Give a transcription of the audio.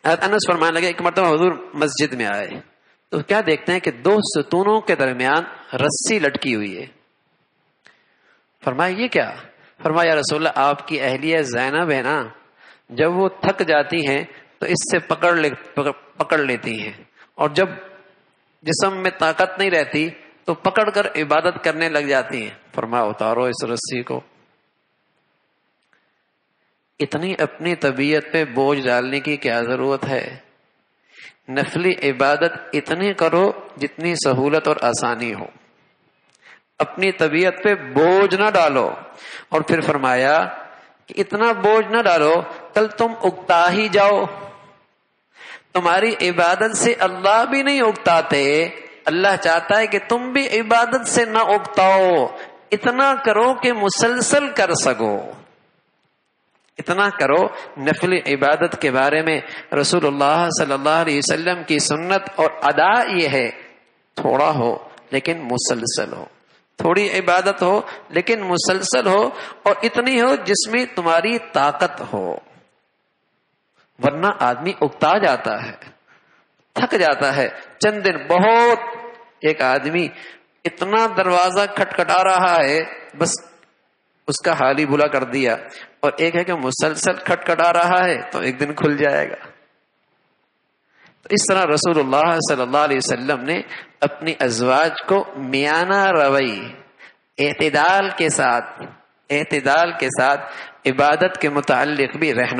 انس فرمانے لگے ایک مرتبہ حضور مسجد میں آئے تو کیا دیکھتے ہیں کہ دو ستونوں کے درمیان رسی لٹکی ہوئی ہے. فرمایا یہ کیا؟ فرمایا یا رسول اللہ آپ کی اہلیہ زینب ہے نا، جب وہ تھک جاتی ہیں تو اس سے پکڑ لیتی ہیں، اور جب جسم میں طاقت نہیں رہتی تو پکڑ کر عبادت کرنے لگ جاتی ہیں. فرمایا اتارو اس رسی کو. اتنی اپنی طبیعت پہ بوجھ ڈالنے کی کیا ضرورت ہے؟ نفلی عبادت اتنی کرو جتنی سہولت اور آسانی ہو، اپنی طبیعت پہ بوجھ نہ ڈالو. اور پھر فرمایا کہ اتنا بوجھ نہ ڈالو کل تم اکتا ہی جاؤ. تمہاری عبادت سے اللہ بھی نہیں اکتاتے، اللہ چاہتا ہے کہ تم بھی عبادت سے نہ اکتاؤ. اتنا کرو کہ مسلسل کر سکو، اتنا کرو. نفل عبادت کے بارے میں رسول اللہ صلی اللہ علیہ وسلم کی سنت اور ادا یہ ہے تھوڑا ہو لیکن مسلسل ہو. تھوڑی عبادت ہو لیکن مسلسل ہو، اور اتنی ہو جس میں تمہاری طاقت ہو. ورنہ آدمی اکتا جاتا ہے، تھک جاتا ہے. چند دن بہت، ایک آدمی اتنا دروازہ کھٹکھٹا رہا ہے بس اس کا حال ہی بلا کر دیا، اور ایک ہے کہ مسلسل کھٹکھٹا رہا ہے تو ایک دن کھل جائے گا. تو اس طرح رسول اللہ صلی اللہ علیہ وسلم نے اپنی ازواج کو میانہ روی، اعتدال کے ساتھ عبادت کے متعلق بھی رہنمائی